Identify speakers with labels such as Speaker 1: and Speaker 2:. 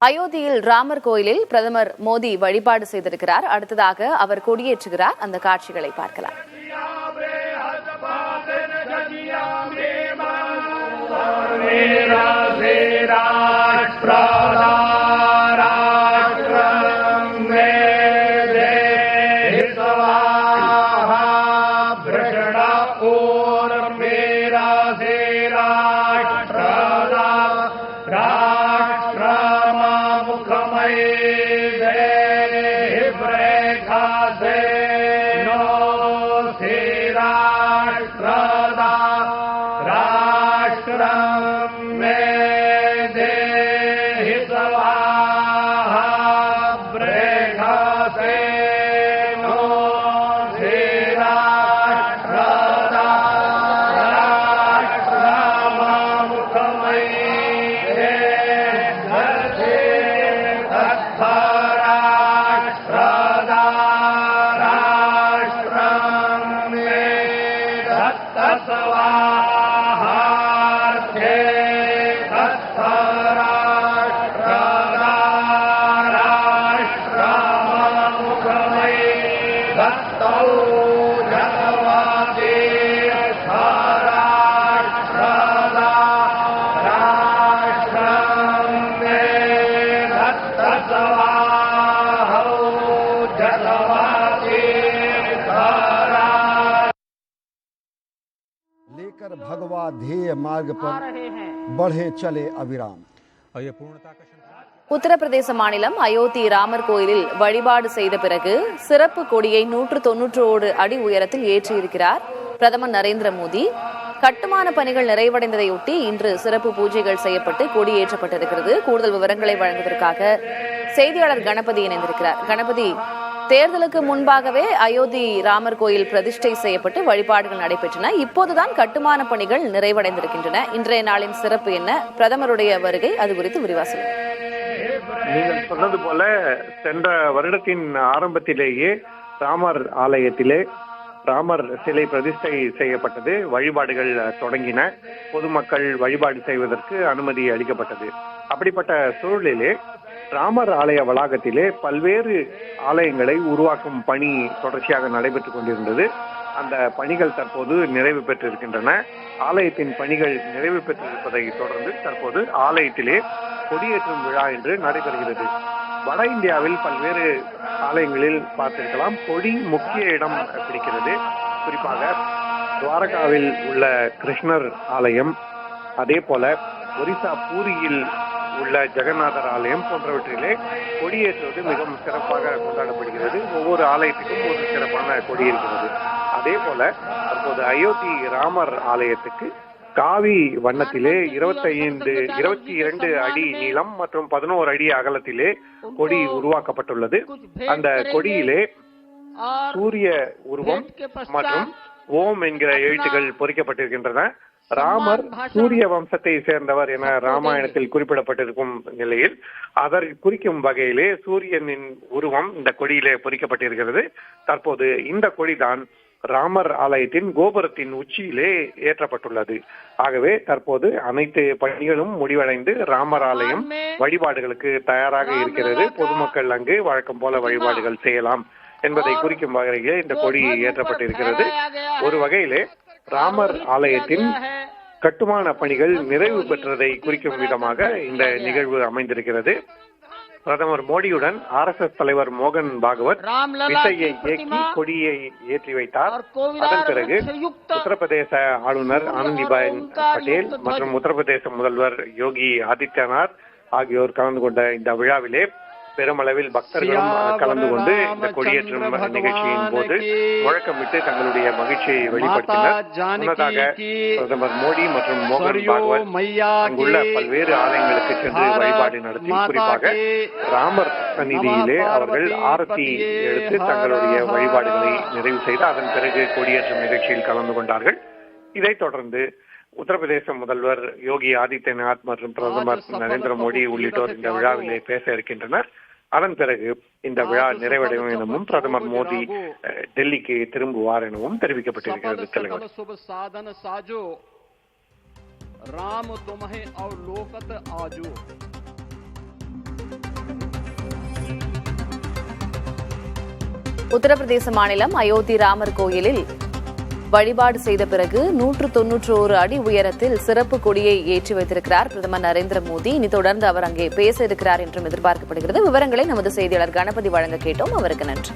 Speaker 1: அயோத்தியில் ராமர் கோயிலில் பிரதமர் மோடி வழிபாடு செய்திருக்கிறார். அடுத்ததாக அவர் கொடியேற்றுகிறார். அந்த காட்சிகளை பார்க்கலாம்.
Speaker 2: लेकर भगवा ध्येय मार्ग पर बढ़े चले अविराम।
Speaker 1: உத்தரப்பிரதேச மாநிலம் அயோத்தி ராமர் கோயிலில் வழிபாடு செய்த பிறகு சிறப்பு கொடியை 191 அடி உயரத்தில் ஏற்றியிருக்கிறார் பிரதமர் நரேந்திர மோடி. கட்டுமான பணிகள் நிறைவடைந்ததையொட்டி இன்று சிறப்பு பூஜைகள் செய்யப்பட்டு கொடி ஏற்றப்பட்டிருக்கிறது. கூடுதல் விவரங்களை வழங்குவதற்காக செய்தியாளர் கணபதி இணைந்திருக்கிறார். கணபதி, தேர்தலுக்கு முன்பாகவே அயோத்தி ராமர் கோயில் பிரதிஷ்டை செய்யப்பட்டு வழிபாடுகள் நடைபெற்றன. இப்போதுதான் கட்டுமான பணிகள் நிறைவடைந்திருக்கின்றன. இன்றைய நாளின் சிறப்பு என்ன? பிரதமருடைய வருகை, அது குறித்து விரிவாக
Speaker 3: நீங்கள் சொன்னது போல சென்ற வருடத்தின் ஆரம்பத்திலேயே ராமர் ஆலயத்திலே ராமர் சிலை பிரதிஷ்டை செய்யப்பட்டது. வழிபாடுகள் தொடங்கின. பொதுமக்கள் வழிபாடு செய்வதற்கு அனுமதி அளிக்கப்பட்டது. அப்படிப்பட்ட சூழலிலே ராமர் ஆலய வளாகத்திலே பல்வேறு ஆலயங்களை உருவாக்கும் பணி தொடர்ச்சியாக நடைபெற்றுக் கொண்டிருந்தது. அந்த பணிகள் தற்போது நிறைவு பெற்றிருக்கின்றன. ஆலயத்தின் பணிகள் நிறைவு பெற்றிருப்பதை தொடர்ந்து தற்போது ஆலயத்திலே கொடியேற்றும் விழா என்று நடைபெறுகிறது. வட இந்தியாவில் பல்வேறு ஆலயங்களில் பார்த்திருக்கலாம், கொடி முக்கிய இடம் பிடிக்கிறது. குறிப்பாக துவாரகாவில் உள்ள கிருஷ்ணர் ஆலயம், அதே போல ஒரிசா பூரியில் உள்ள ஜெகநாதர் ஆலயம் போன்றவற்றிலே கொடியேற்றுவது மிகவும் சிறப்பாக கொண்டாடப்படுகிறது. ஒவ்வொரு ஆலயத்துக்கும் ஒரு சிறப்பான கொடி இருக்கிறது. அதே போல தற்போது அயோத்தி ராமர் ஆலயத்துக்கு காவி வண்ணத்திலே 22 அடி நீளம் மற்றும் 11 அடி அகலத்திலே கொடி உருவாக்கப்பட்டுள்ளது. அந்த கொடியிலே சூரிய உருவம் மற்றும் ஓம் என்கிற எழுத்துக்கள் பொறிக்கப்பட்டிருக்கின்றன. ராமர் சூரிய வம்சத்தை சேர்ந்தவர் என ராமாயணத்தில் குறிப்பிடப்பட்டிருக்கும் நிலையில் அதை குறிக்கும் வகையிலே சூரியனின் உருவம் இந்த கொடியிலே பொறிக்கப்பட்டிருக்கிறது. தற்போது இந்த கொடிதான் ராமர் ஆலயத்தின் கோபுரத்தின் உச்சியிலே ஏற்றப்பட்டுள்ளது. ஆகவே தற்போது அனைத்து பணிகளும் முடிவடைந்து ராமர் ஆலயம் வழிபாடுகளுக்கு தயாராக இருக்கிறது. பொதுமக்கள் அங்கு வழக்கம் போல வழிபாடுகள் செய்யலாம் என்பதை குறிக்கும் வகையிலே இந்த கொடி ஏற்றப்பட்டிருக்கிறது. ஒரு வகையிலே ராமர் ஆலயத்தின் கட்டுமான பணிகள் நிறைவு பெற்றதை குறிக்கும் விதமாக இந்த நிகழ்வு அமைந்திருக்கிறது. பிரதமர் மோடியுடன் RSS தலைவர் மோகன் பாகவத் விசையை இயக்கி கொடியை ஏற்றி வைத்தார். அதன் பிறகு உத்தரப்பிரதேச ஆளுநர் ஆனந்திபென் பட்டேல் மற்றும் உத்தரப்பிரதேச முதல்வர் யோகி ஆதித்யநாத் ஆகியோர் கலந்து கொண்ட இந்த விழாவிலே பெருமளவில் பக்தர்களும் கலந்து கொண்டு இந்த கொடியேற்றும் நிகழ்ச்சியின் போது முழக்கமிட்டு தங்களுடைய மகிழ்ச்சியை வெளிப்படுத்தினர். முன்னதாக பிரதமர் மோடி மற்றும் மோகன் பாகவத் அங்குள்ள பல்வேறு ஆலயங்களுக்கு சென்று வழிபாடு நடத்தி குறிப்பாக ராமர் சந்நிதியிலே அவர்கள் ஆரத்தி எடுத்து தங்களுடைய வழிபாடுகளை நிறைவு செய்து அதன் பிறகு கொடியேற்றும் நிகழ்ச்சியில் கலந்து கொண்டார்கள். இதைத் தொடர்ந்து உத்தரப்பிரதேச முதல்வர் யோகி ஆதித்யநாத் மற்றும் பிரதமர் நரேந்திர மோடி உள்ளிட்டோர் இந்த விழாவிலே பேச இருக்கின்றனர். அதன் பிறகு இந்த விழா நிறைவடையும் எனவும் பிரதமர் மோடி டெல்லிக்கு திரும்புவார் எனவும் தெரிவிக்கப்பட்டிருக்கிறது. தலைவர்
Speaker 1: உத்தரப்பிரதேச மாநிலம் அயோத்தி ராமர் கோயிலில் வழிபாடு செய்த பிறகு 191 அடி உயரத்தில் சிறப்பு கொடியை ஏற்றி வைத்திருக்கிறார் பிரதமர் நரேந்திர மோடி. இனி தொடர்ந்து அவர் அங்கே பேச இருக்கிறார் என்றும் எதிர்பார்க்கப்படுகிறது. விவரங்களை நமது செய்தியாளர் கணபதி வழங்க கேட்டோம். அவருக்கு நன்றி.